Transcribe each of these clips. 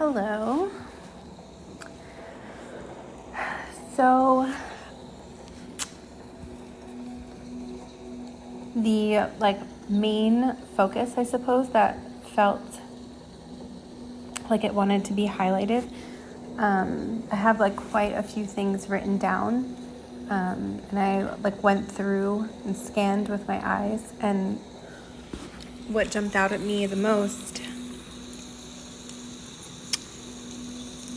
Hello. So the main focus, I suppose, that felt like it wanted to be highlighted. I have quite a few things written down, and I went through and scanned with my eyes, and what jumped out at me the most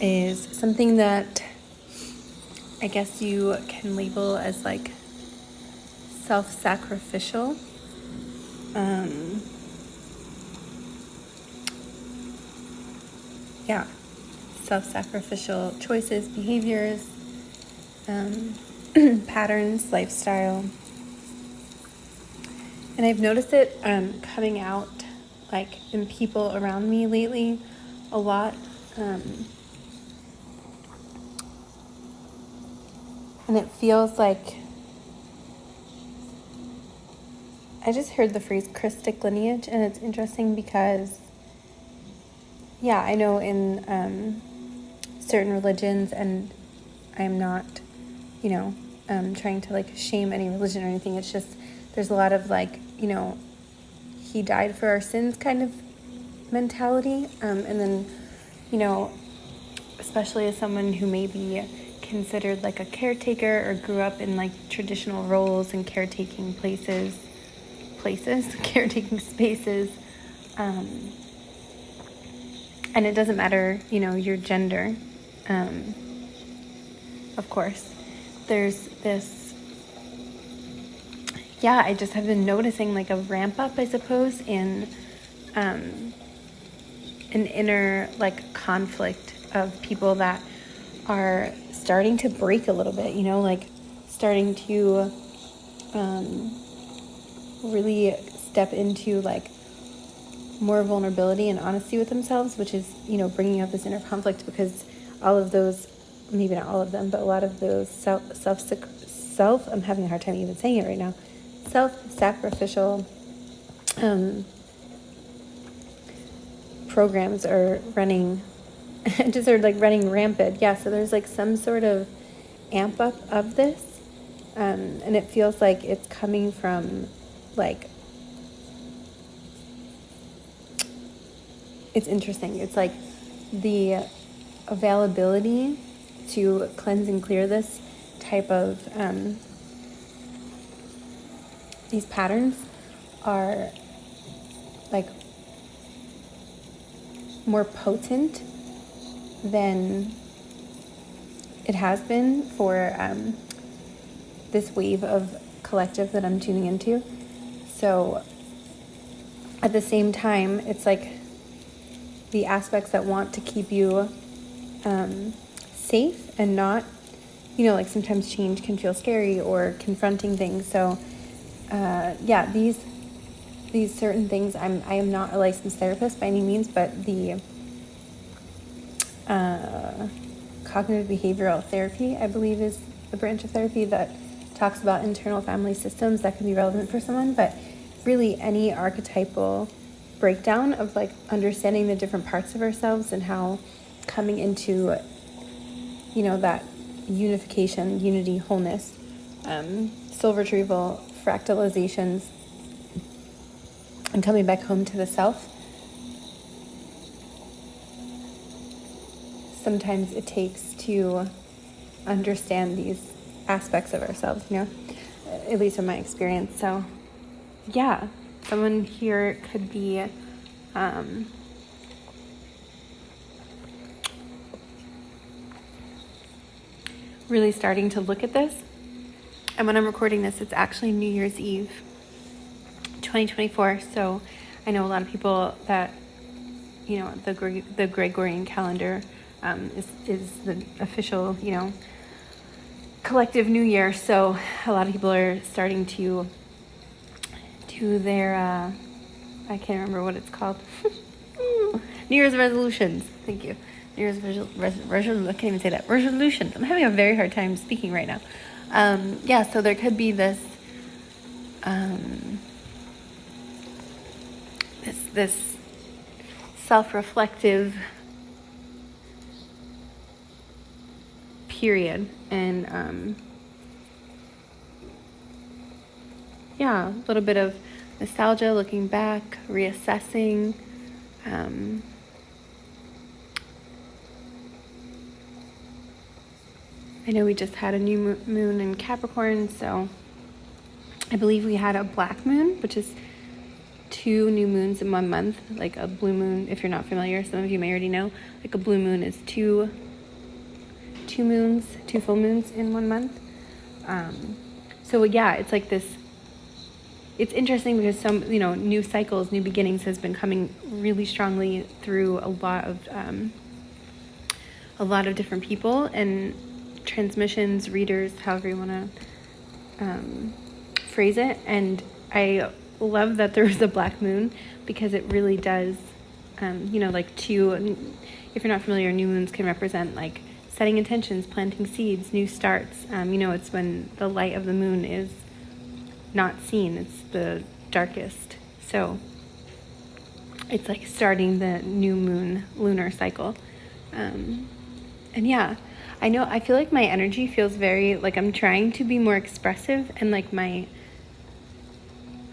is something that I guess you can label as self-sacrificial. Self-sacrificial choices, behaviors, patterns, lifestyle. And I've noticed it coming out in people around me lately a lot. And it feels like I just heard the phrase Christic lineage, and it's interesting because I know in certain religions, and I'm not trying to shame any religion or anything, it's just there's a lot of he died for our sins kind of mentality, and then especially as someone who may be considered a caretaker or grew up in traditional roles and caretaking caretaking spaces, and it doesn't matter your gender, of course. There's this I just have been noticing a ramp up, I suppose, in an inner conflict of people that are starting to break a little bit, starting to really step into more vulnerability and honesty with themselves, which is bringing up this inner conflict, because all of those, maybe not all of them, but a lot of those self I'm having a hard time even saying it right now, self-sacrificial programs are running just are running rampant. So there's some sort of amp up of this, and it feels like it's coming from it's interesting. It's the availability to cleanse and clear this type of these patterns are more potent than it has been for this wave of collective that I'm tuning into. So at the same time, it's the aspects that want to keep you safe and not, sometimes change can feel scary or confronting things. So these certain things, I am not a licensed therapist by any means, but the cognitive behavioral therapy, I believe, is the branch of therapy that talks about internal family systems that can be relevant for someone. But really any archetypal breakdown of understanding the different parts of ourselves and how coming into that unification, unity, wholeness, soul retrieval, fractalizations, and coming back home to the self. Sometimes it takes to understand these aspects of ourselves, at least in my experience. So someone here could be really starting to look at this. And when I'm recording this, it's actually New Year's Eve 2024. So I know a lot of people that the Gregorian calendar is the official collective New Year. So a lot of people are starting to do their I can't remember what it's called. New Year's resolutions. Thank you. New Year's resolutions. I can't even say that. Resolutions. I'm having a very hard time speaking right now. So there could be this this self-reflective period. And yeah, a little bit of nostalgia, looking back, reassessing. I know we just had a new moon in Capricorn, so I believe we had a black moon, which is 2 new moons in 1 month. Like a blue moon, if you're not familiar, some of you may already know, like a blue moon is two moons, 2 full moons in 1 month. So yeah, it's like this, it's interesting because some, new cycles, new beginnings has been coming really strongly through a lot of different people and transmissions, readers, however you want to phrase it. And I love that there was a black moon, because it really does, like 2, if you're not familiar, new moons can represent like setting intentions, planting seeds, new starts. It's when the light of the moon is not seen, it's the darkest. So it's like starting the new moon lunar cycle. And yeah, I feel like my energy feels very, like I'm trying to be more expressive, and like I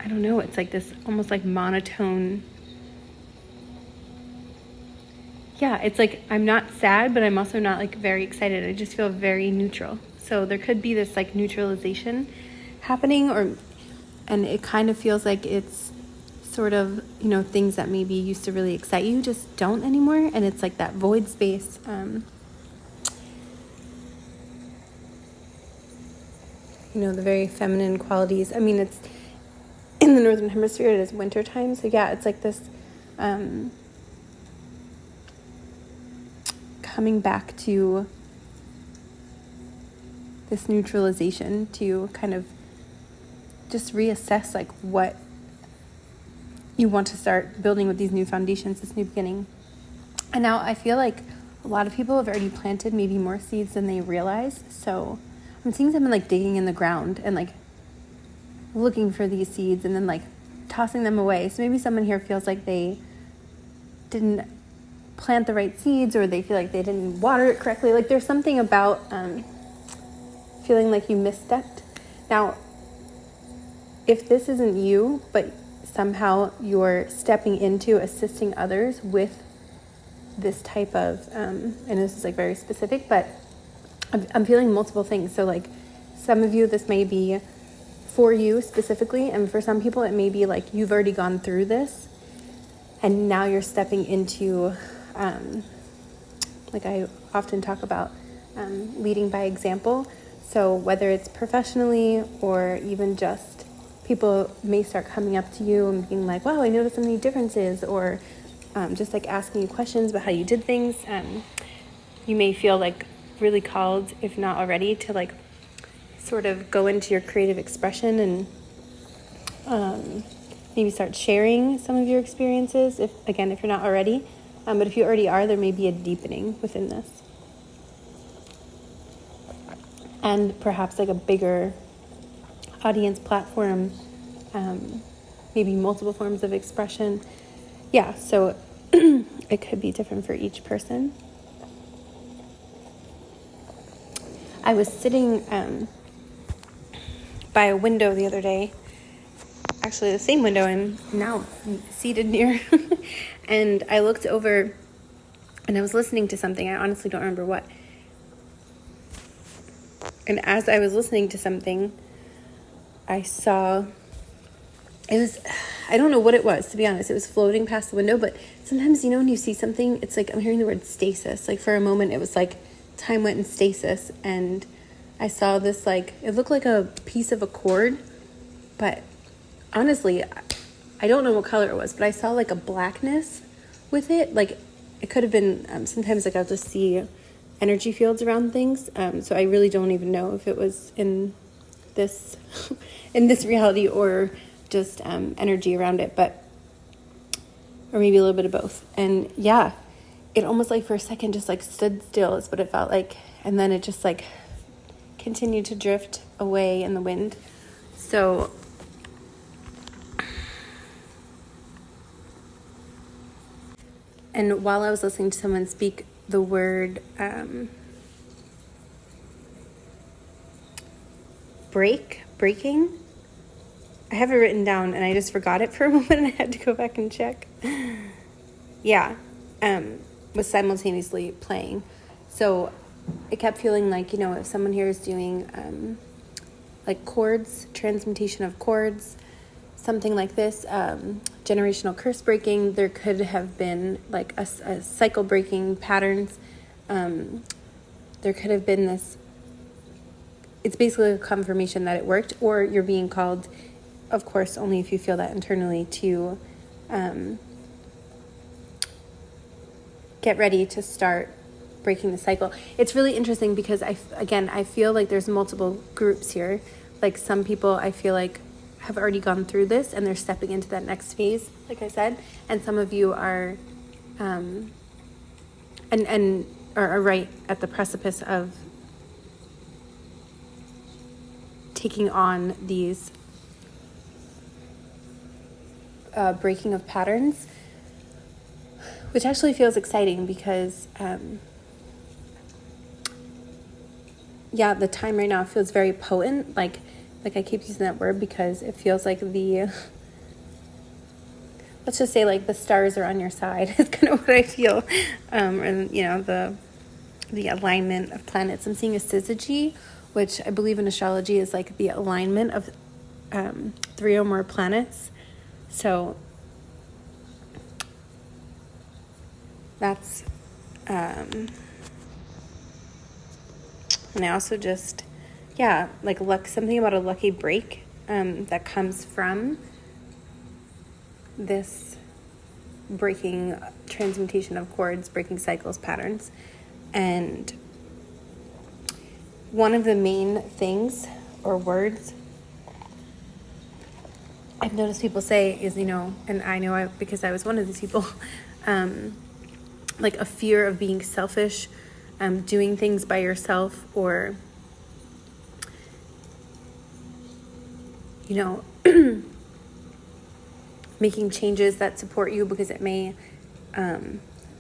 don't know, it's like this almost like monotone. Yeah, it's like I'm not sad, but I'm also not like very excited. I just feel very neutral. So there could be this like neutralization happening, and it kind of feels like it's sort of, things that maybe used to really excite you just don't anymore. And it's like that void space. The very feminine qualities. I mean, it's in the Northern Hemisphere, it is winter time. So yeah, it's like this coming back to this neutralization, to kind of just reassess like what you want to start building with these new foundations, this new beginning. And now I feel like a lot of people have already planted maybe more seeds than they realize. So I'm seeing someone like digging in the ground and like looking for these seeds and then like tossing them away. So maybe someone here feels like they didn't plant the right seeds, or they feel like they didn't water it correctly. Like there's something about feeling like you misstepped. Now, if this isn't you, but somehow you're stepping into assisting others with this type of, and this is like very specific, but I'm feeling multiple things. So like some of you, this may be for you specifically, and for some people it may be like you've already gone through this and now you're stepping into, like I often talk about, leading by example. So whether it's professionally or even just people may start coming up to you and being like, wow, I noticed so many differences, or just like asking you questions about how you did things. You may feel like really called, if not already, to like sort of go into your creative expression and maybe start sharing some of your experiences, if you're not already. But if you already are, there may be a deepening within this. And perhaps like a bigger audience platform, maybe multiple forms of expression. Yeah, so it could be different for each person. I was sitting by a window the other day, actually the same window I'm now seated near, and I looked over and I was listening to something. I honestly don't remember what. And as I was listening to something, I saw, I don't know what it was, to be honest. It was floating past the window, but sometimes, when you see something, it's like, I'm hearing the word stasis. Like for a moment, it was like time went in stasis, and I saw this, like, it looked like a piece of a cord, but honestly, I don't know what color it was, but I saw like a blackness with it. Like it could have been, sometimes like I'll just see energy fields around things. So I really don't even know if it was in this, in this reality, or just energy around it, or maybe a little bit of both. And yeah, it almost like for a second just like stood still is what it felt like. And then it just like continued to drift away in the wind. So and while I was listening to someone speak the word breaking. I have it written down and I just forgot it for a moment and I had to go back and check. Yeah, was simultaneously playing. So it kept feeling like, if someone here is doing like chords, transmutation of chords, something like this, generational curse breaking, there could have been like a cycle breaking patterns. There could have been this, it's basically a confirmation that it worked, or you're being called, of course, only if you feel that internally, to get ready to start breaking the cycle. It's really interesting because I feel like there's multiple groups here. Like some people I feel like have already gone through this and they're stepping into that next phase, like I said, and some of you are and are right at the precipice of taking on these breaking of patterns, which actually feels exciting because the time right now feels very potent. Like I keep using that word because it feels like let's just say like the stars are on your side. It's kind of what I feel. And the alignment of planets. I'm seeing a syzygy, which I believe in astrology is like the alignment of 3 or more planets. So that's and I also just like luck, something about a lucky break that comes from this breaking, transmutation of chords, breaking cycles, patterns. And one of the main things or words I've noticed people say is, and I know because I was one of these people, like a fear of being selfish, doing things by yourself, or, making changes that support you because it may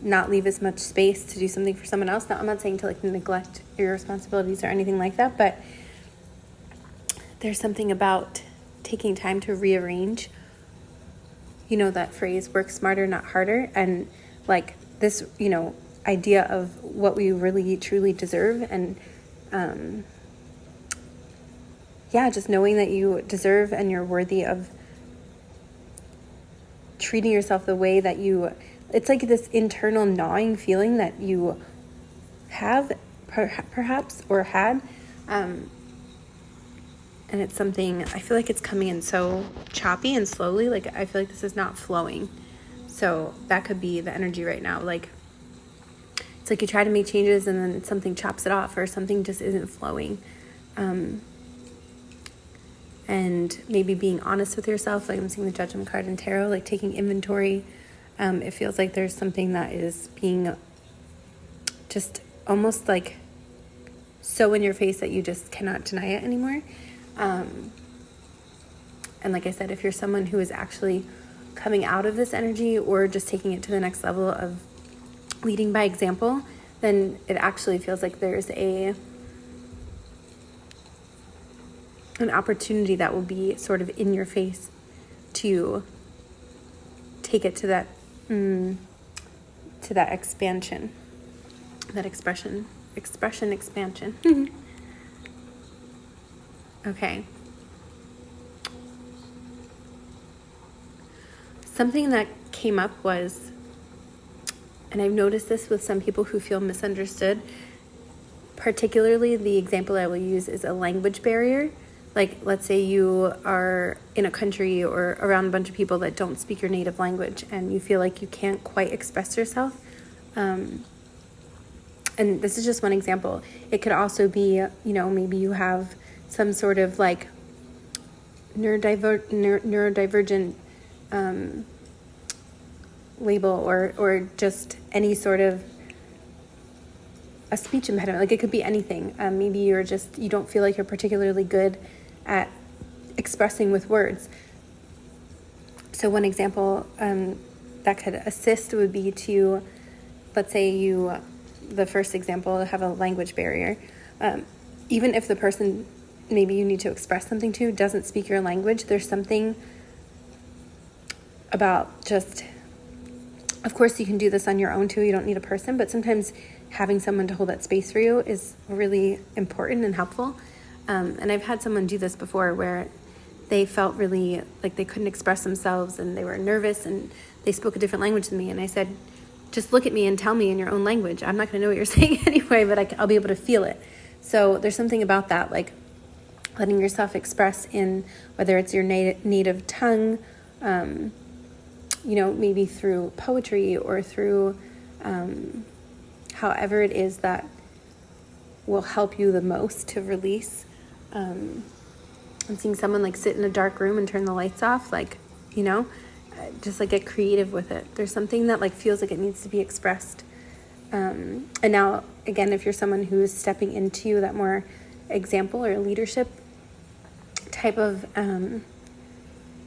not leave as much space to do something for someone else. Now, I'm not saying to like neglect your responsibilities or anything like that, but there's something about taking time to rearrange, that phrase, work smarter, not harder. And like this, idea of what we really truly deserve. And, just knowing that you deserve and you're worthy of treating yourself the way that it's like this internal gnawing feeling that you have perhaps or had. And it's something, I feel like it's coming in so choppy and slowly. Like, I feel like this is not flowing. So that could be the energy right now. Like, it's like you try to make changes and then something chops it off or something just isn't flowing. And maybe being honest with yourself. Like I'm seeing the Judgment card in Tarot, like taking inventory. It feels like there's something that is being just almost like so in your face that you just cannot deny it anymore. And like I said, if you're someone who is actually coming out of this energy or just taking it to the next level of leading by example, then it actually feels like there's an opportunity that will be sort of in your face to take it to that expansion, that expression expansion. Okay. Something that came up was, and I've noticed this with some people who feel misunderstood, particularly the example I will use is a language barrier. Like, let's say you are in a country or around a bunch of people that don't speak your native language and you feel like you can't quite express yourself. And this is just one example. It could also be, maybe you have some sort of like neurodivergent label or just any sort of a speech impediment. Like it could be anything. Maybe you don't feel like you're particularly good at expressing with words. So one example that could assist would be to, let's say the first example, have a language barrier. Even if the person maybe you need to express something to doesn't speak your language, there's something about just, of course you can do this on your own too, you don't need a person, but sometimes having someone to hold that space for you is really important and helpful. And I've had someone do this before where they felt really like they couldn't express themselves and they were nervous and they spoke a different language than me. And I said, just look at me and tell me in your own language. I'm not going to know what you're saying anyway, but I'll be able to feel it. So there's something about that, like letting yourself express in whether it's your native tongue, maybe through poetry or through however it is that will help you the most to release. I'm seeing someone like sit in a dark room and turn the lights off, just like get creative with it. There's something that like feels like it needs to be expressed. And now, again, if you're someone who is stepping into that more example or leadership type of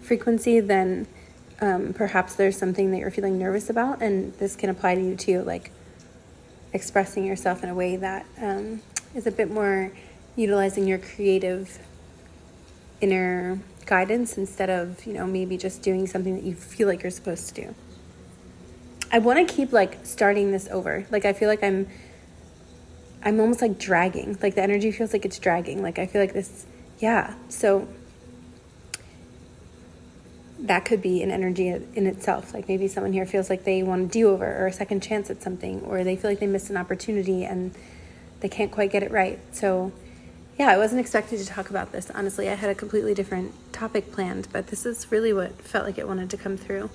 frequency, then perhaps there's something that you're feeling nervous about, and this can apply to you too, like expressing yourself in a way that is a bit more utilizing your creative inner guidance instead of, maybe just doing something that you feel like you're supposed to do. I want to keep like starting this over. Like I feel like I'm almost like dragging. Like the energy feels like it's dragging. Like I feel like this, yeah. So that could be an energy in itself. Like maybe someone here feels like they want a do-over or a second chance at something, or they feel like they missed an opportunity and they can't quite get it right. So yeah, I wasn't expecting to talk about this. Honestly, I had a completely different topic planned, but this is really what felt like it wanted to come through.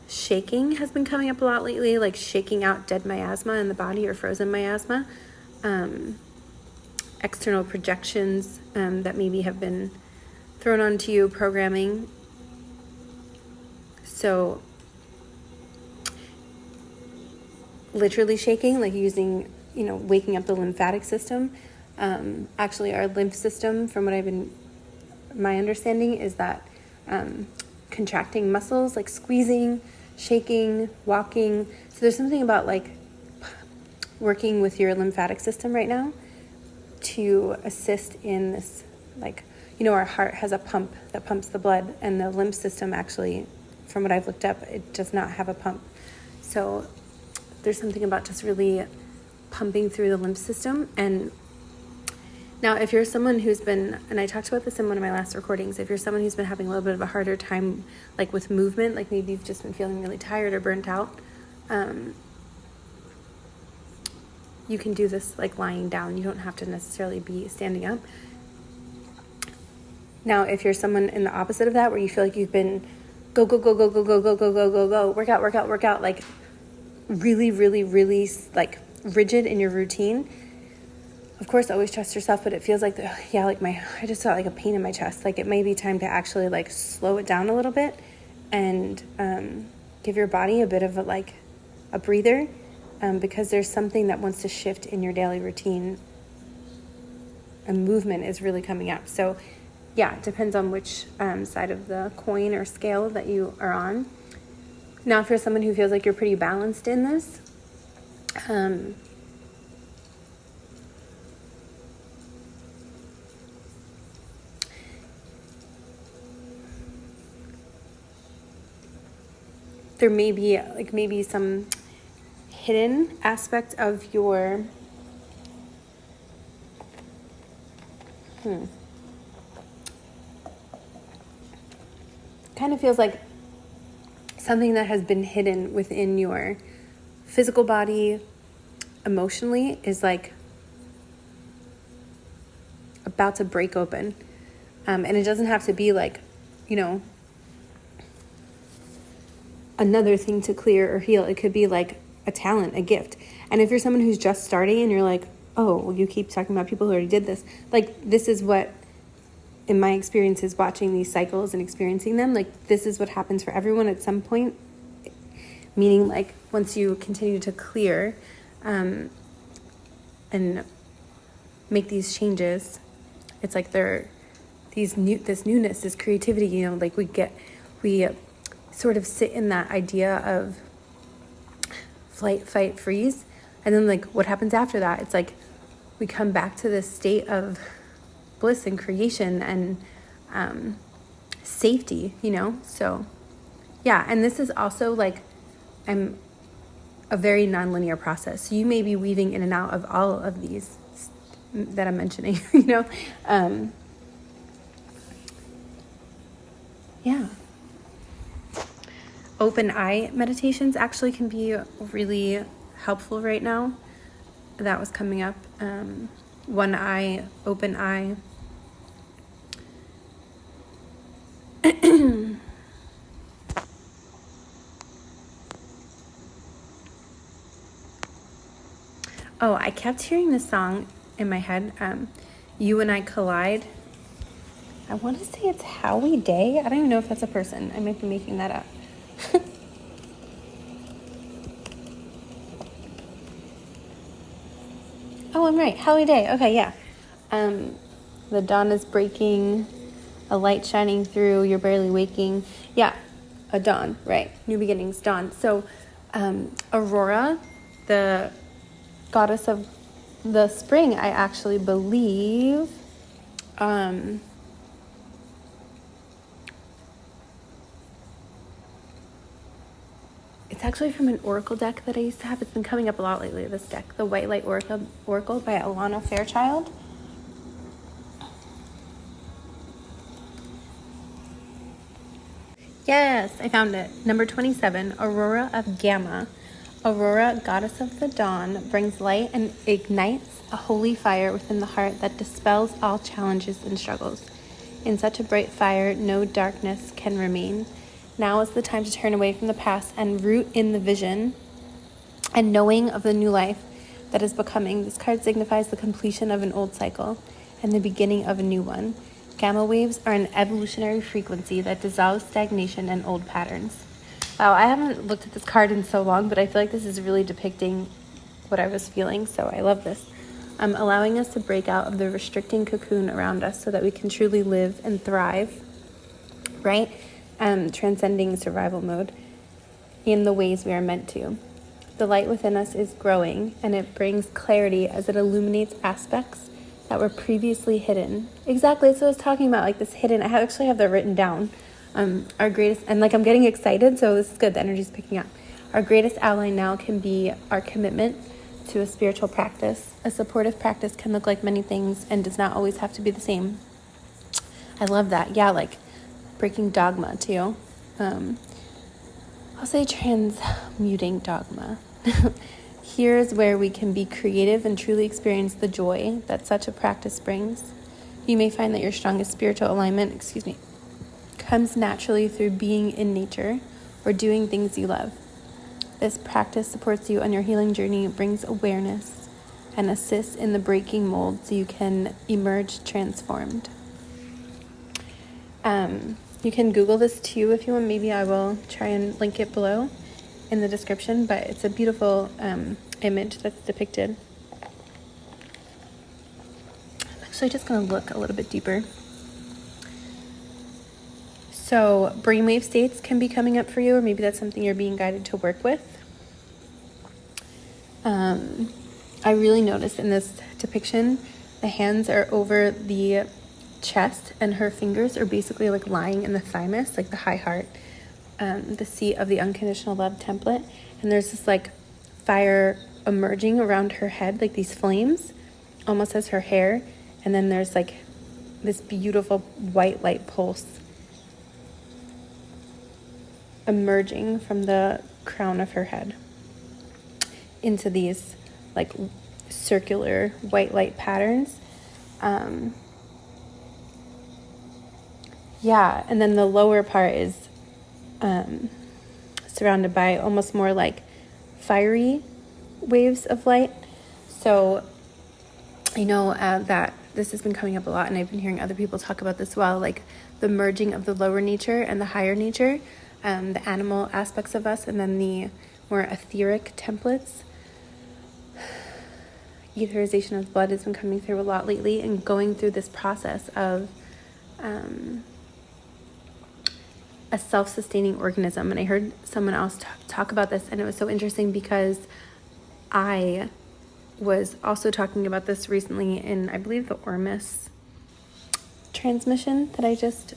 Shaking has been coming up a lot lately, like shaking out dead miasma in the body or frozen miasma. External projections that maybe have been thrown onto you, programming. So literally shaking, like using, waking up the lymphatic system. Actually, our lymph system, from what my understanding is that contracting muscles, like squeezing, shaking, walking. So there's something about like working with your lymphatic system right now to assist in this, like, our heart has a pump that pumps the blood, and the lymph system actually, from what I've looked up, it does not have a pump. So there's something about just really pumping through the lymph system. And now if you're someone who's been, and I talked about this in one of my last recordings, if you're someone who's been having a little bit of a harder time like with movement, like maybe you've just been feeling really tired or burnt out, you can do this like lying down. You don't have to necessarily be standing up. Now, if you're someone in the opposite of that, where you feel like you've been go, work out, like really, really, really like rigid in your routine, of course, always trust yourself, but it feels like, I just felt like a pain in my chest. Like it may be time to actually like slow it down a little bit and give your body a bit of a breather. Because there's something that wants to shift in your daily routine, and movement is really coming up. So yeah, it depends on which side of the coin or scale that you are on. Now, if you're someone who feels like you're pretty balanced in this, there may be maybe some hidden aspect of your kind of feels like something that has been hidden within your physical body emotionally is like about to break open. And it doesn't have to be like, another thing to clear or heal. It could be like a talent, a gift. And if you're someone who's just starting and you're like, oh, well, you keep talking about people who already did this, like this is what, in my experience, is watching these cycles and experiencing them, like this is what happens for everyone at some point. Meaning like once you continue to clear and make these changes, it's like this newness, this creativity, like we sort of sit in that idea of flight, fight, freeze. And then like what happens after that? It's like, we come back to this state of bliss and creation and safety, you know? So yeah, and this is also like, I'm a very nonlinear process. So you may be weaving in and out of all of these that I'm mentioning, you know? Yeah. Open eye meditations actually can be really helpful right now. That was coming up. One eye, open eye. Oh, I kept hearing this song in my head. You and I Collide. I want to say it's Howie Day. I don't even know if that's a person. I might be making that up. Oh, I'm right. Howie Day. Okay, yeah. The dawn is breaking, a light shining through, you're barely waking. Yeah, a dawn, right. New beginnings, dawn. So Aurora, the goddess of the spring, I actually believe, it's actually from an oracle deck that I used to have. It's been coming up a lot lately, this deck, the White Light Oracle by Alana Fairchild. Yes, I found it. Number 27, Aurora of Gamma. Aurora, goddess of the dawn, brings light and ignites a holy fire within the heart that dispels all challenges and struggles. In such a bright fire, no darkness can remain. Now is the time to turn away from the past and root in the vision and knowing of the new life that is becoming. This card signifies the completion of an old cycle and the beginning of a new one. Gamma waves are an evolutionary frequency that dissolves stagnation and old patterns. Wow, I haven't looked at this card in so long, but I feel like this is really depicting what I was feeling, so I love this. Allowing us to break out of the restricting cocoon around us so that we can truly live and thrive, right? Transcending survival mode in the ways we are meant to. The light within us is growing, and it brings clarity as it illuminates aspects that were previously hidden. Exactly, that's what I was talking about, like this hidden, I actually have that written down. Our greatest, and like I'm getting excited, so this is good, the energy's picking up. Our greatest ally now can be our commitment to a spiritual practice. A supportive practice can look like many things and does not always have to be the same. I love that. Yeah, like breaking dogma too. I'll say transmuting dogma. Here's where we can be creative and truly experience the joy that such a practice brings. You may find that your strongest spiritual alignment, comes naturally through being in nature or doing things you love. This practice supports you on your healing journey, brings awareness, and assists in the breaking mold so you can emerge transformed. You can Google this too if you want. Maybe I will try and link it below in the description, but it's a beautiful image that's depicted. I'm actually just going to look a little bit deeper. So brainwave states can be coming up for you, or maybe that's something you're being guided to work with. I really noticed in this depiction, the hands are over the chest and her fingers are basically like lying in the thymus, like the high heart, the seat of the unconditional love template. And there's this like fire emerging around her head, like these flames, almost as her hair. And then there's like this beautiful white light pulse emerging from the crown of her head into these like circular white light patterns. Yeah, and then the lower part is surrounded by almost more like fiery waves of light. So I know that this has been coming up a lot, and I've been hearing other people talk about this as well, like the merging of the lower nature and the higher nature, the animal aspects of us, and then the more etheric templates. Etherization of blood has been coming through a lot lately, and going through this process of a self-sustaining organism. And I heard someone else talk about this, and it was so interesting because I was also talking about this recently in, I believe, the ORMUS transmission that I just,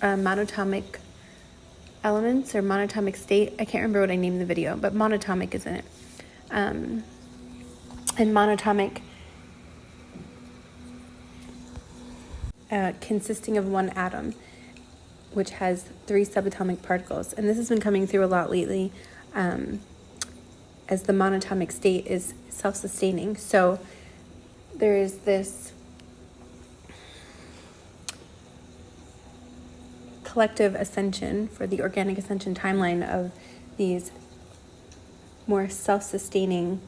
monatomic elements or monatomic state. I can't remember what I named the video, but monatomic is in it. And monatomic, consisting of one atom, which has 3 subatomic particles. And this has been coming through a lot lately, as the monatomic state is self-sustaining. So there is this collective ascension for the organic ascension timeline of these more self-sustaining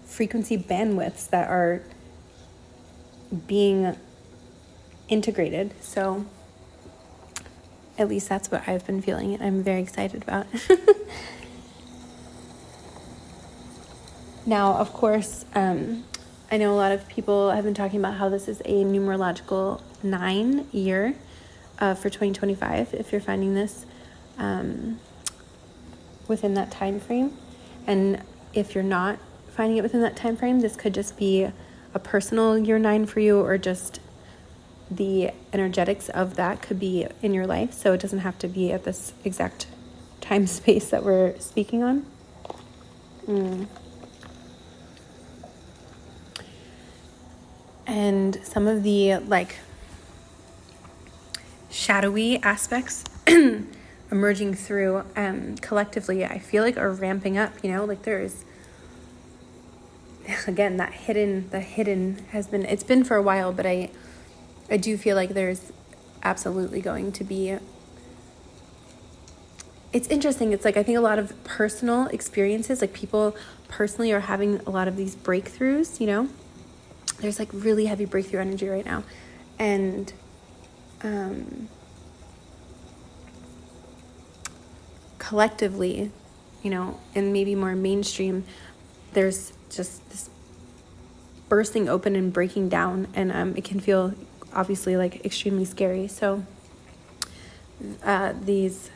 frequency bandwidths that are being integrated. So at least that's what I've been feeling, and I'm very excited about. Now, of course, I know a lot of people have been talking about how this is a numerological 9 year for 2025, if you're finding this within that time frame. And if you're not finding it within that time frame, this could just be a personal year 9 for you, or just the energetics of that could be in your life. So it doesn't have to be at this exact time space that we're speaking on. And some of the shadowy aspects emerging through collectively, I feel like are ramping up, there's, again, the hidden has been, it's been for a while, but I do feel like there's absolutely going to be, it's interesting. It's I think a lot of personal experiences, people personally are having a lot of these breakthroughs, there's really heavy breakthrough energy right now. And collectively, and maybe more mainstream, there's just this bursting open and breaking down, and it can feel obviously extremely scary. So these,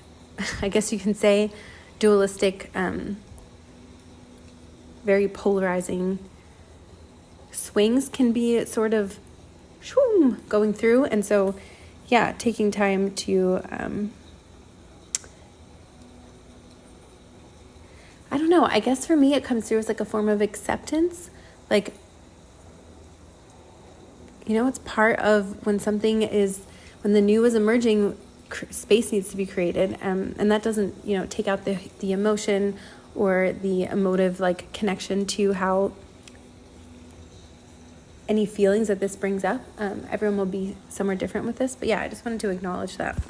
I guess you can say, dualistic, very polarizing swings can be sort of going through. And so, yeah, taking time to, I don't know, I guess for me it comes through as a form of acceptance. It's part of when when the new is emerging, space needs to be created. And that doesn't, take out the emotion or the emotive connection to how any feelings that this brings up. Everyone will be somewhere different with this, but yeah, I just wanted to acknowledge that.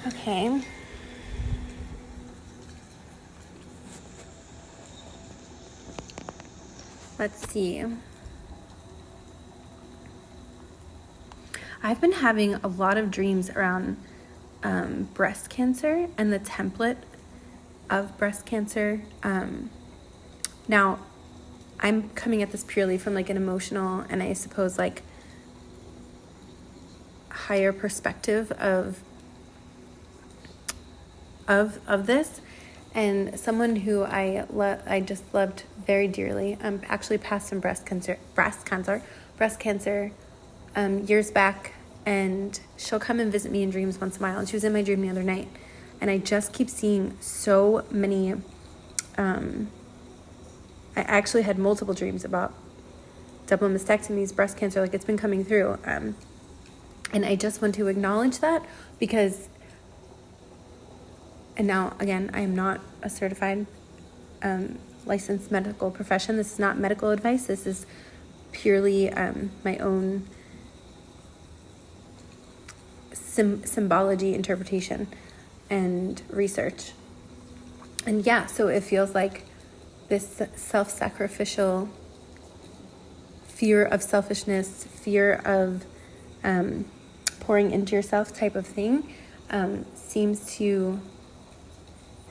Okay. Let's see. I've been having a lot of dreams around breast cancer and the template of breast cancer. Now, I'm coming at this purely from an emotional and I suppose higher perspective of this, and someone who I just loved very dearly. Actually passed from breast cancer years back, and she'll come and visit me in dreams once in a while. And she was in my dream the other night, and I just keep seeing so many. I actually had multiple dreams about double mastectomies, breast cancer, it's been coming through. And I just want to acknowledge that because, and now again, I am not a certified licensed medical profession. This is not medical advice. This is purely my own symbology interpretation and research. And yeah, so it feels like this self-sacrificial fear of selfishness, fear of pouring into yourself type of thing seems to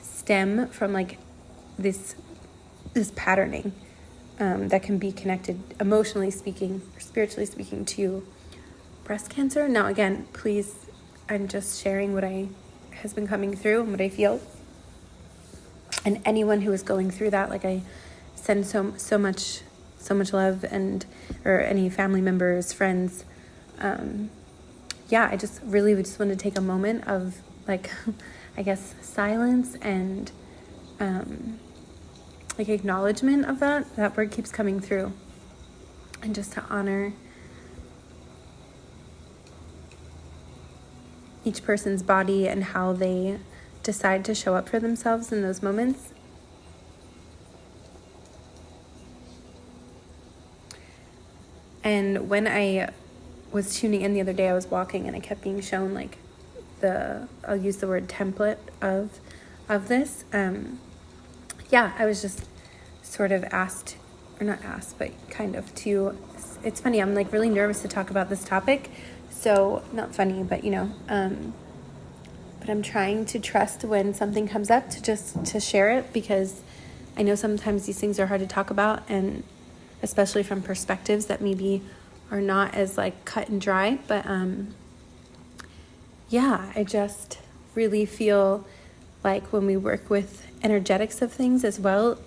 stem from this patterning that can be connected emotionally speaking or spiritually speaking to breast cancer. Now again, please I'm just sharing what has been coming through and what I feel. And anyone who is going through that, like, I send so much love, and or any family members, friends. I just really would just want to take a moment of, like, I guess, silence and like acknowledgement of that word keeps coming through, and just to honor each person's body and how they decide to show up for themselves in those moments. And when I was tuning in the other day, I was walking and I kept being shown, like, I'll use the word template of this. I was just sort of asked, or not asked, but kind of it's funny, I'm like really nervous to talk about this topic. So, not funny, but but I'm trying to trust when something comes up to share it, because I know sometimes these things are hard to talk about, and especially from perspectives that maybe are not as, like, cut and dry. But I just really feel like when we work with energetics of things as well,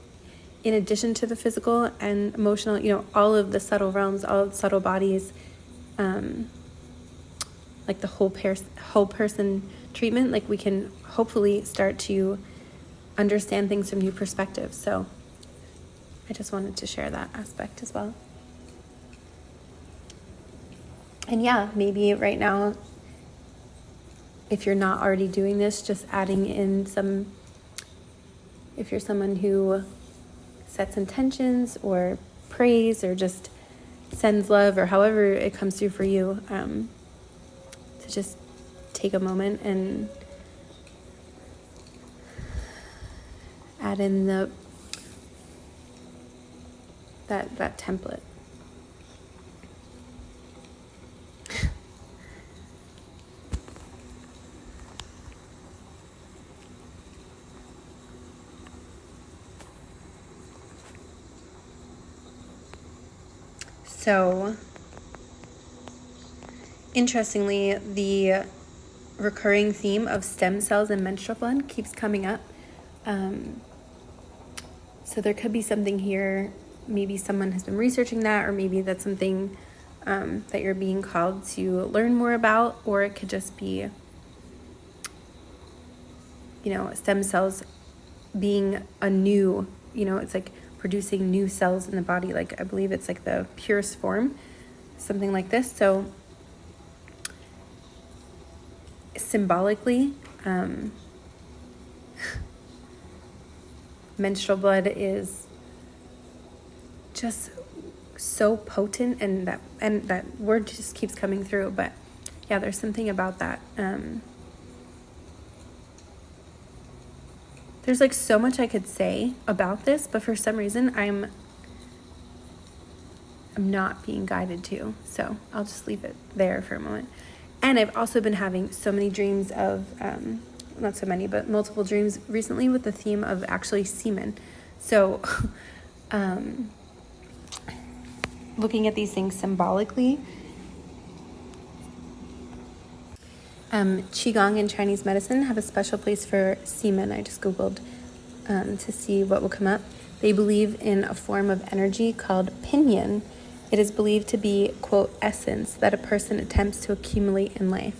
in addition to the physical and emotional, all of the subtle realms, all of the subtle bodies, like the whole person treatment, like, we can hopefully start to understand things from new perspectives. So I just wanted to share that aspect as well. And maybe right now, if you're not already doing this, just adding in if you're someone who sets intentions or prays or just sends love, or however it comes through for you, to just take a moment and add in that template. So, interestingly, the recurring theme of stem cells and menstrual blood keeps coming up. So there could be something here. Maybe someone has been researching that, or maybe that's something that you're being called to learn more about, or it could just be, stem cells being a new, it's like producing new cells in the body. Like, I believe it's like the purest form, something like this. So symbolically, menstrual blood is just so potent, and that word just keeps coming through. But there's something about that. There's, like, so much I could say about this, but for some reason I'm not being guided to. So I'll just leave it there for a moment. And I've also been having so many dreams of, not so many, but multiple dreams recently with the theme of actually semen. So looking at these things symbolically, Qigong and Chinese medicine have a special place for semen. I just Googled to see what will come up. They believe in a form of energy called pinyin. It is believed to be, quote, essence that a person attempts to accumulate in life.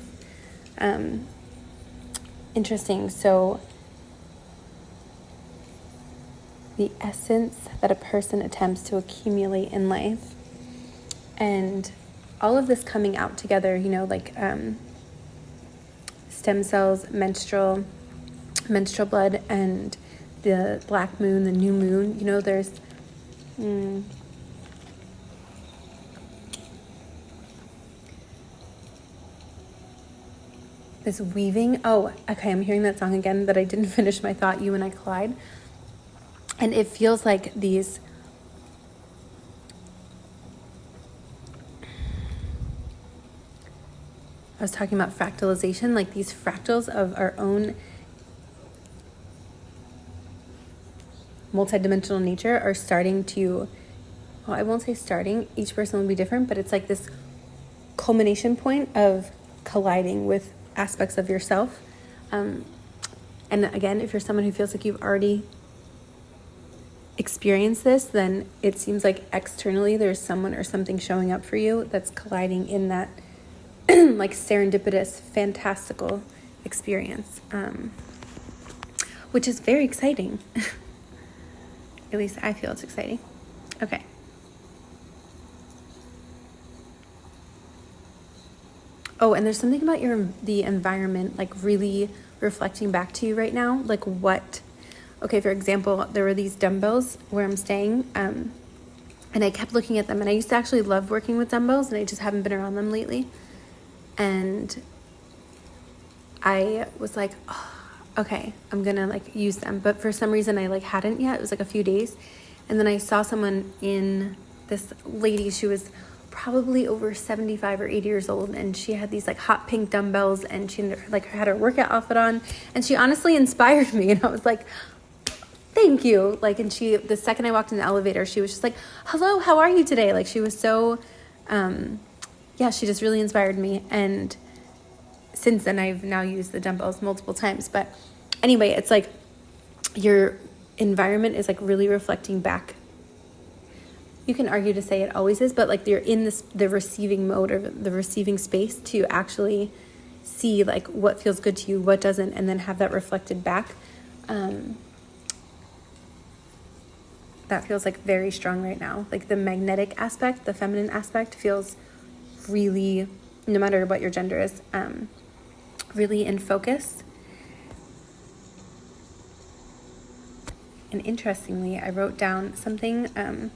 Interesting. So the essence that a person attempts to accumulate in life. And all of this coming out together, like stem cells, menstrual blood, and the black moon, the new moon. There's this weaving. Oh, okay, I'm hearing that song again that I didn't finish my thought. You and I collide. And it feels like these I was talking about fractalization, like these fractals of our own multidimensional nature are starting to, well, I won't say starting, each person will be different, but it's like this culmination point of colliding with aspects of yourself. And again, if you're someone who feels like you've already experienced this, then it seems like externally there's someone or something showing up for you that's colliding in that like serendipitous, fantastical experience, which is very exciting. At least I feel it's exciting. Okay. Oh, and there's something about the environment like really reflecting back to you right now. Like what? Okay, for example, there were these dumbbells where I'm staying, and I kept looking at them. And I used to actually love working with dumbbells, and I just haven't been around them lately. And I was like, oh, okay, I'm gonna like use them. But for some reason I like hadn't yet. It was like a few days. And then I saw someone this lady, she was probably over 75 or 80 years old. And she had these like hot pink dumbbells and she like had her workout outfit on. And she honestly inspired me. And I was like, thank you. Like, and the second I walked in the elevator, she was just like, hello, how are you today? Like she was so, she just really inspired me. And since then I've now used the dumbbells multiple times. But anyway, it's like your environment is like really reflecting back. You can argue to say it always is, but like you're in the receiving mode or the receiving space to actually see like what feels good to you, what doesn't, and then have that reflected back. That feels like very strong right now. Like the magnetic aspect, the feminine aspect feels really, no matter what your gender is, really in focus. And interestingly, I wrote down something,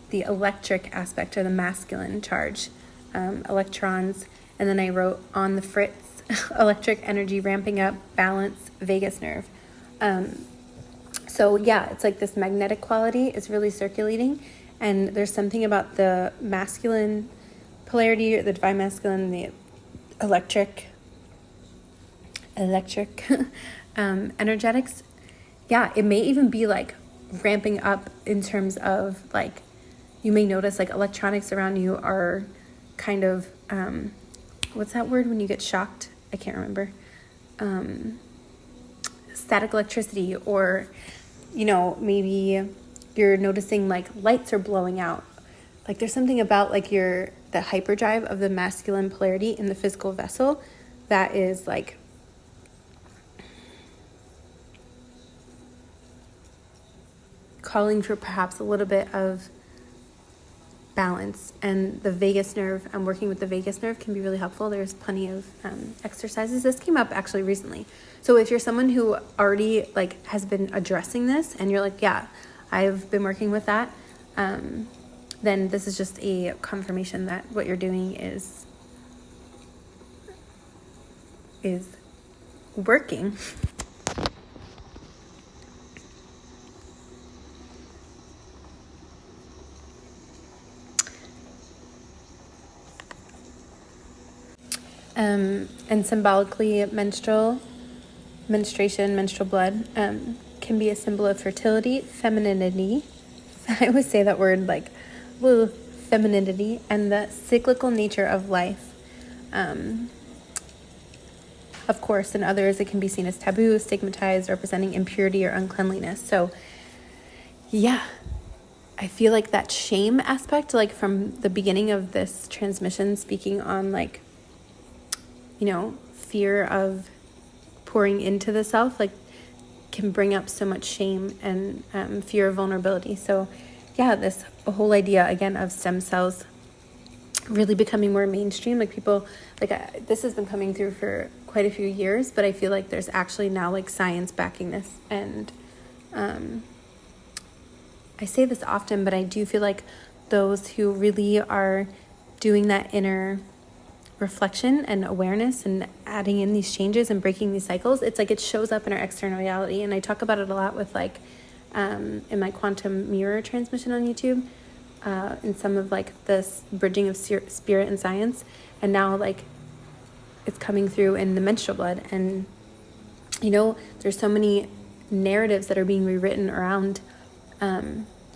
the electric aspect or the masculine charge, electrons. And then I wrote on the fritz, electric energy ramping up, balance, vagus nerve. So yeah, it's like this magnetic quality is really circulating. And there's something about the masculine polarity, or the divine masculine, the electric energetics. Yeah, it may even be like ramping up in terms of like, you may notice like electronics around you are kind of, what's that word when you get shocked? I can't remember. Static electricity, or, maybe you're noticing like lights are blowing out. Like there's something about like the hyperdrive of the masculine polarity in the physical vessel that is like calling for perhaps a little bit of balance. And the vagus nerve, working with the vagus nerve can be really helpful. There's plenty of exercises. This came up actually recently. So if you're someone who already like has been addressing this and you're like, yeah, I've been working with that, then this is just a confirmation that what you're doing is working. And symbolically, menstrual blood can be a symbol of fertility, femininity. I always say that word like, woo, femininity, and the cyclical nature of life. Of course, in others, it can be seen as taboo, stigmatized, representing impurity or uncleanliness. So, yeah, I feel like that shame aspect, like from the beginning of this transmission, speaking on like, fear of pouring into the self, like can bring up so much shame and fear of vulnerability. So yeah, this whole idea again of stem cells really becoming more mainstream, like people like this has been coming through for quite a few years, but I feel like there's actually now like science backing this. And I say this often, but I do feel like those who really are doing that inner reflection and awareness and adding in these changes and breaking these cycles, it's like it shows up in our external reality. And I talk about it a lot with like in my quantum mirror transmission on YouTube, in some of like this bridging of spirit and science. And now like it's coming through in the menstrual blood. And there's so many narratives that are being rewritten around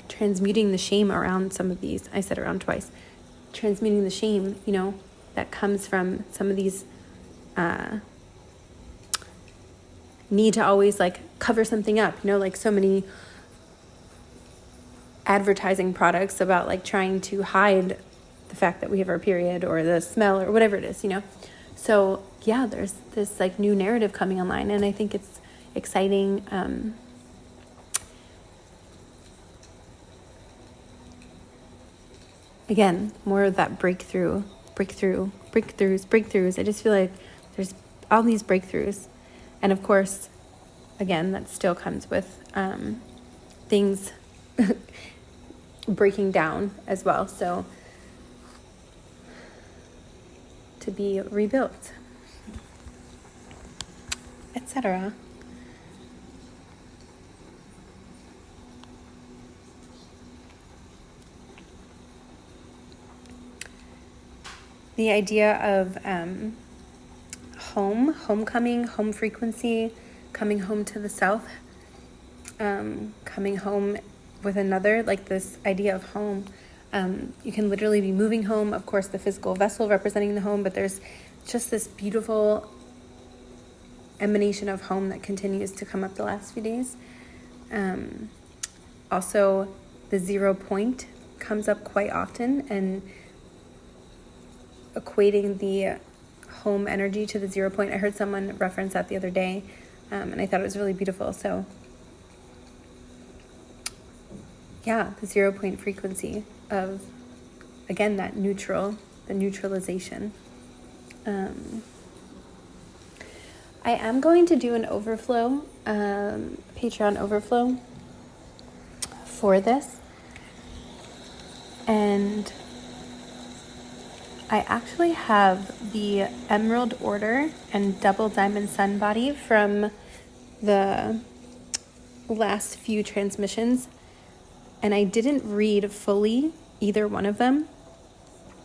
transmuting the shame around some of these. I said around twice. Transmuting the shame, that comes from some of these need to always like cover something up, you know, like so many advertising products about like trying to hide the fact that we have our period or the smell or whatever it is, you know. So yeah, there's this like new narrative coming online, and I think it's exciting. Again, more of that breakthroughs. I just feel like there's all these breakthroughs. And of course, again, that still comes with things breaking down as well. So to be rebuilt, etc. The idea of homecoming, home frequency, coming home to the self, coming home with another, like this idea of home. You can literally be moving home, of course, the physical vessel representing the home, but there's just this beautiful emanation of home that continues to come up the last few days. Also, the 0 point comes up quite often, and equating the home energy to the 0 point. I heard someone reference that the other day, and I thought it was really beautiful. So yeah, the 0 point frequency of, again, that neutral, the neutralization. I am going to do an overflow, Patreon overflow for this, and I actually have the Emerald Order and Double Diamond Sun Body from the last few transmissions, and I didn't read fully either one of them.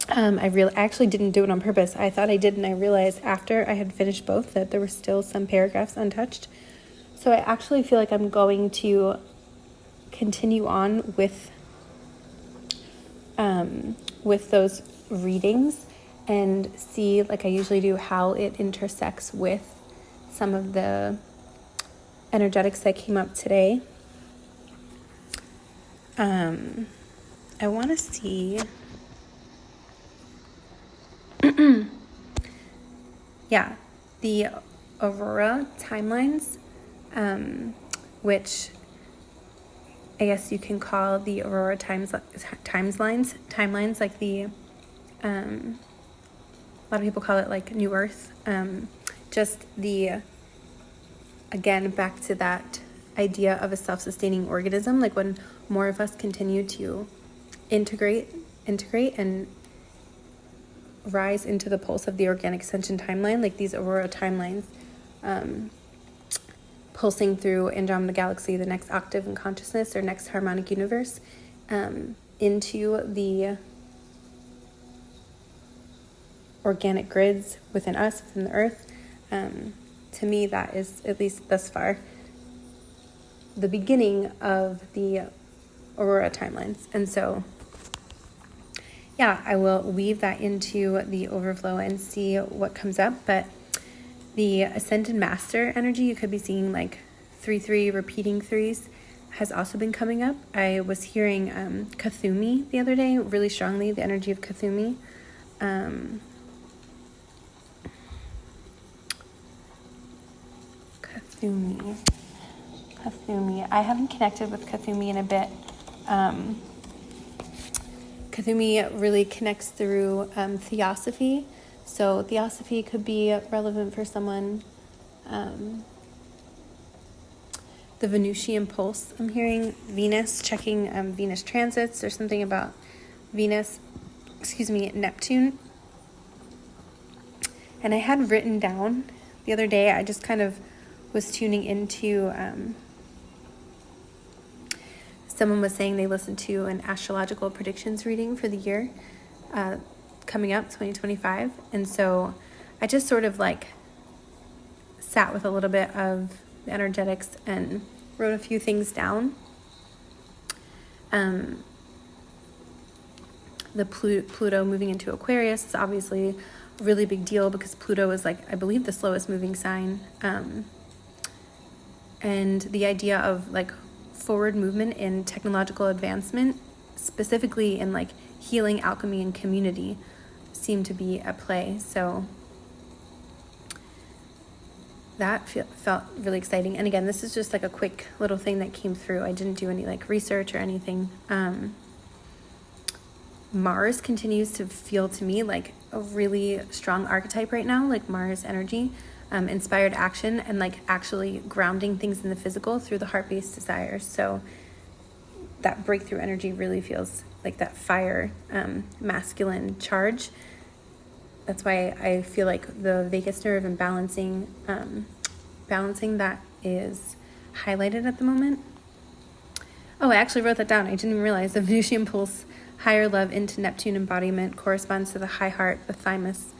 I actually didn't do it on purpose. I thought I did, and I realized after I had finished both that there were still some paragraphs untouched. So I actually feel like I'm going to continue on with those readings and see, like I usually do, how it intersects with some of the energetics that came up today. I want to see yeah, the Aurora timelines, which I guess you can call the Aurora timelines, like the a lot of people call it like New Earth. Just the, again, back to that idea of a self-sustaining organism, like when more of us continue to integrate and rise into the pulse of the organic ascension timeline, like these Aurora timelines, pulsing through Andromeda Galaxy, the next octave in consciousness or next harmonic universe, into the organic grids within us, within the earth. To me, that is, at least thus far, the beginning of the Aurora timelines. And so, yeah, I will weave that into the overflow and see what comes up. But the Ascended Master energy, you could be seeing like 3-3 repeating threes, has also been coming up. I was hearing Cthulhu the other day really strongly, the energy of Cthulhu. Cthulhu. I haven't connected with Cthulhu in a bit. Cthulhu really connects through theosophy. So theosophy could be relevant for someone. The Venusian pulse, I'm hearing Venus, checking Venus transits. There's something about Neptune. And I had written down the other day, I just kind of was tuning into, someone was saying they listened to an astrological predictions reading for the year coming up, 2025. And so I just sort of like sat with a little bit of the energetics and wrote a few things down. The Pluto moving into Aquarius is obviously really big deal because Pluto is like, I believe, the slowest moving sign. And the idea of like forward movement in technological advancement, specifically in like healing, alchemy, and community, seem to be at play. So that felt really exciting. And again, this is just like a quick little thing that came through. I didn't do any like research or anything. Mars continues to feel to me like a really strong archetype right now, like Mars energy, inspired action, and like actually grounding things in the physical through the heart-based desires. So that breakthrough energy really feels like that fire, masculine charge. That's why I feel like the vagus nerve and balancing that is highlighted at the moment. Oh, I actually wrote that down. I didn't even realize the Venusian pulse, higher love into Neptune embodiment, corresponds to the high heart, the thymus,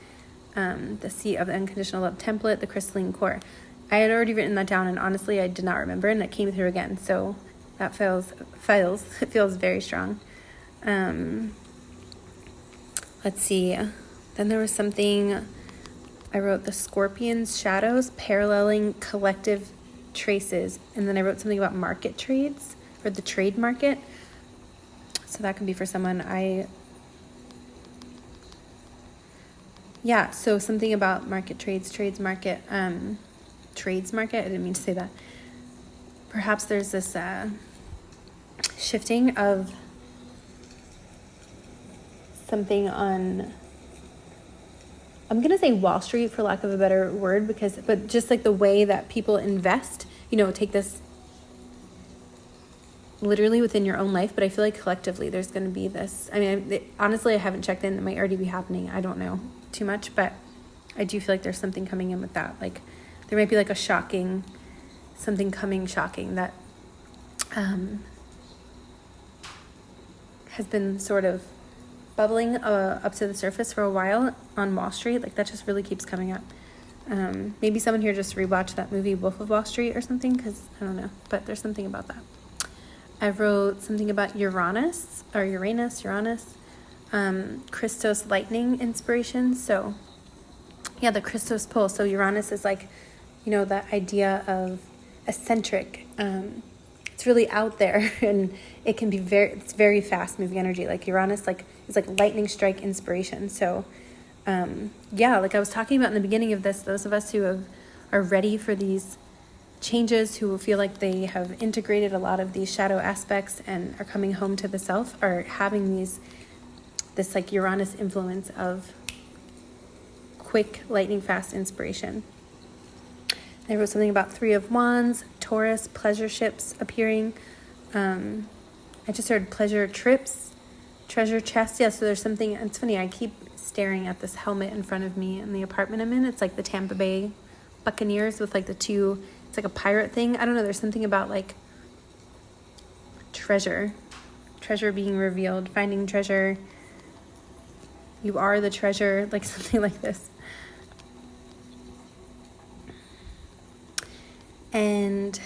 the seat of the unconditional love template, the crystalline core. I had already written that down, and honestly, I did not remember, and it came through again. So that it feels very strong. Let's see. Then there was something, I wrote the Scorpion's shadows paralleling collective traces. And then I wrote something about market trades, or the trade market. So that could be for someone. So something about market trades market. I didn't mean to say that. Perhaps there's this shifting of something on, I'm going to say Wall Street for lack of a better word, but just like the way that people invest, take this literally within your own life, but I feel like collectively there's going to be this, honestly, I haven't checked in, it might already be happening. I don't know too much, but I do feel like there's something coming in with that. Like there might be like something coming shocking that has been sort of bubbling up to the surface for a while on Wall Street. Like that just really keeps coming up. Maybe someone here just rewatched that movie Wolf of Wall Street or something, because I don't know, but there's something about that. I wrote something about Uranus, Christos lightning inspiration. So yeah, the Christos pole. So Uranus is like, that idea of eccentric. It's really out there, and it can be it's very fast moving energy. Like Uranus is like lightning strike inspiration. So like I was talking about in the beginning of this, those of us who are ready for these changes, who feel like they have integrated a lot of these shadow aspects and are coming home to the self, are having this like Uranus influence of quick, lightning fast inspiration. I wrote something about Three of Wands, Taurus, pleasure ships appearing. I just heard pleasure trips, treasure chest. Yeah, so there's something, it's funny, I keep staring at this helmet in front of me in the apartment I'm in. It's like the Tampa Bay Buccaneers with like the two, it's like a pirate thing. I don't know, there's something about like treasure being revealed, finding treasure. You are the treasure, like something like this. And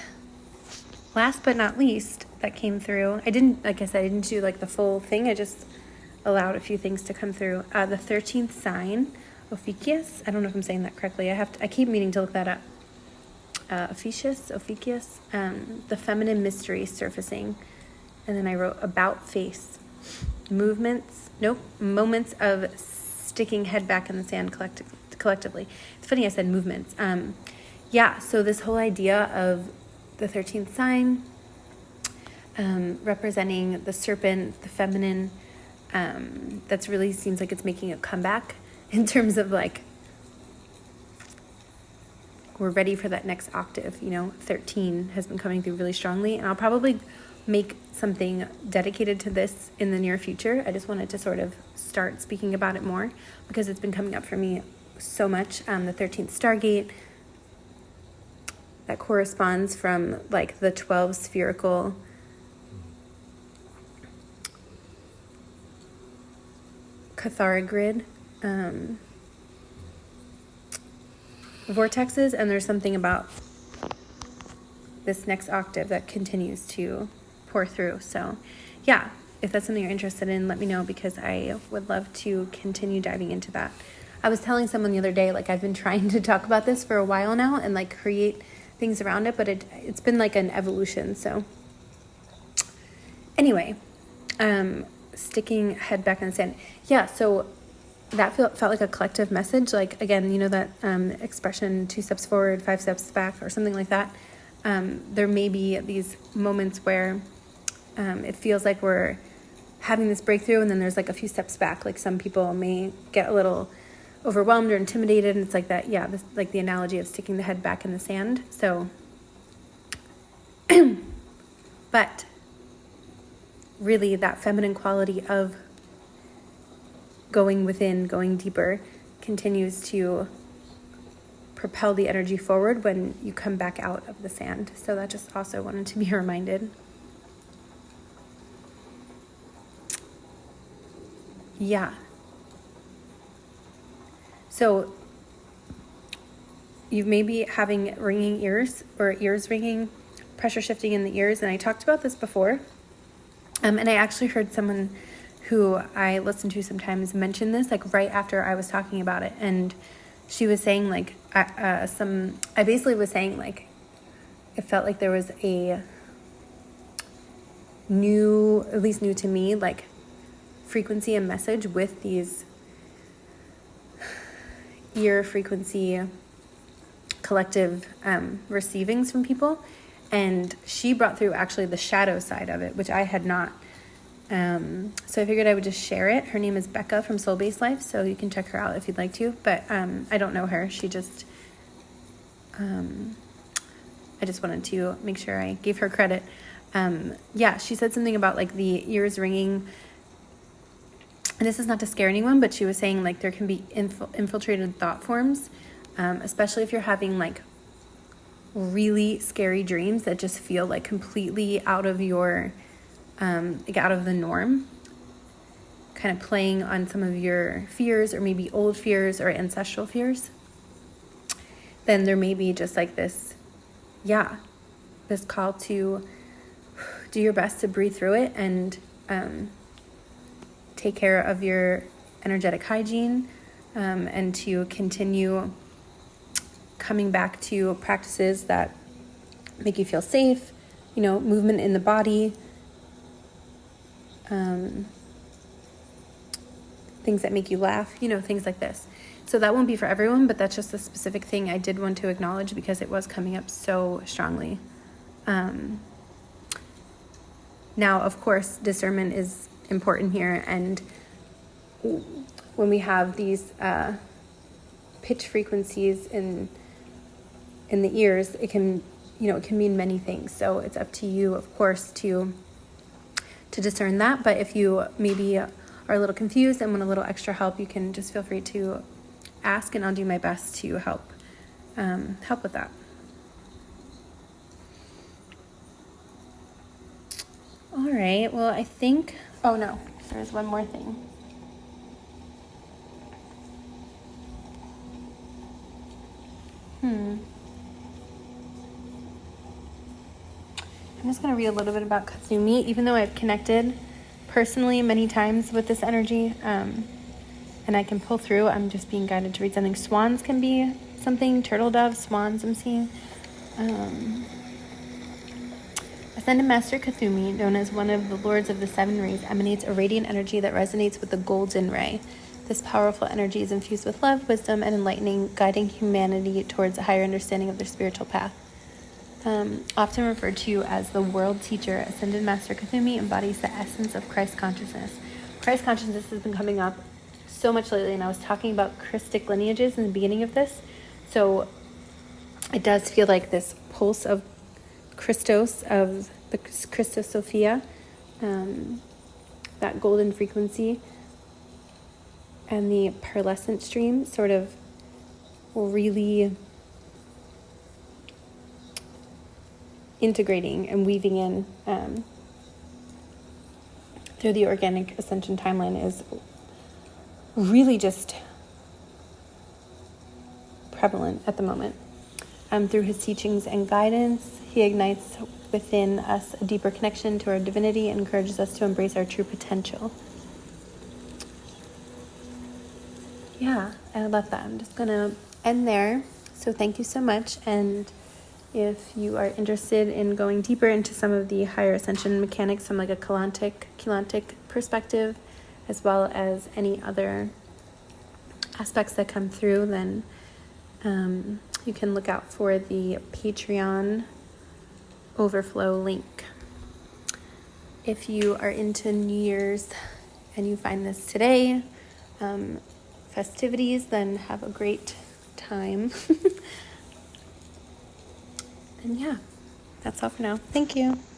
last but not least, that came through, I didn't do like the full thing. I just allowed a few things to come through. The 13th sign, Ophiuchus. I don't know if I'm saying that correctly. I keep meaning to look that up. Ophiuchus, the feminine mystery surfacing. And then I wrote about face, moments of sticking head back in the sand collectively. It's funny I said movements. So this whole idea of the 13th sign, representing the serpent, the feminine, that's really seems like it's making a comeback in terms of like, we're ready for that next octave. 13 has been coming through really strongly, and I'll probably make something dedicated to this in the near future. I just wanted to sort of start speaking about it more because it's been coming up for me so much. The 13th Stargate, that corresponds from like the 12 spherical Cathara grid vortexes, and there's something about this next octave that continues to pour through. So yeah, if that's something you're interested in, let me know, because I would love to continue diving into that. I was telling someone the other day, like, I've been trying to talk about this for a while now and like create things around it, but it's been like an evolution. So anyway, sticking head back in the sand. Yeah, so that felt like a collective message. Like, again, you know, that expression, 2 steps forward, 5 steps back, or something like that. There may be these moments where it feels like we're having this breakthrough, and then there's like a few steps back. Like, some people may get a little overwhelmed or intimidated, and it's like that. Yeah, this, like the analogy of sticking the head back in the sand. So, but really, that feminine quality of going within, going deeper, continues to propel the energy forward when you come back out of the sand. So that just also wanted to be reminded. Yeah. So you may be having ringing ears, or ears ringing, pressure shifting in the ears. And I talked about this before. And I actually heard someone who I listen to sometimes mention this, like right after I was talking about it. And she was saying like, I basically was saying like, it felt like there was a new, at least new to me, like frequency and message with these ear frequency collective receivings from people. And she brought through actually the shadow side of it, which I had not. So I figured I would just share it. Her name is Becca from Soul Based Life, so you can check her out if you'd like to. But I don't know her. She just, I just wanted to make sure I gave her credit. Yeah, she said something about like the ears ringing. And this is not to scare anyone, but she was saying like there can be infiltrated thought forms, especially if you're having like really scary dreams that just feel like completely out of your, like out of the norm, kind of playing on some of your fears, or maybe old fears or ancestral fears. Then there may be just like this, this call to do your best to breathe through it and take care of your energetic hygiene, and to continue coming back to practices that make you feel safe, you know, movement in the body, things that make you laugh, you know, things like this. So that won't be for everyone, but that's just a specific thing I did want to acknowledge because it was coming up so strongly. Now, of course, discernment is important here, and when we have these pitch frequencies in the ears, it can, you know, it can mean many things. So it's up to you, of course, to discern that. But if you maybe are a little confused and want a little extra help, you can just feel free to ask, and I'll do my best to help with that. All right, well, I think, oh no, there's one more thing. I'm just going to read a little bit about Kathumi, even though I've connected personally many times with this energy, and I can pull through. I'm just being guided to read something. Swans can be something, turtle doves, swans I'm seeing. Ascended Master Kathumi, known as one of the Lords of the Seven Rays, emanates a radiant energy that resonates with the golden ray. This powerful energy is infused with love, wisdom, and enlightening, guiding humanity towards a higher understanding of their spiritual path. Often referred to as the world teacher, Ascended Master Kathumi embodies the essence of Christ consciousness. Christ consciousness has been coming up so much lately, and I was talking about Christic lineages in the beginning of this. So it does feel like this pulse of Christos, of the Christos Sophia, that golden frequency, and the pearlescent stream sort of really integrating and weaving in through the organic ascension timeline is really just prevalent at the moment. Through his teachings and guidance, he ignites within us a deeper connection to our divinity and encourages us to embrace our true potential. yeah, I love that. I'm just gonna end there. So thank you so much. And if you are interested in going deeper into some of the higher ascension mechanics from like a chelantic perspective, as well as any other aspects that come through, then you can look out for the Patreon overflow link. If you are into New Year's and you find this today, festivities, then have a great time. And yeah, that's all for now. Thank you.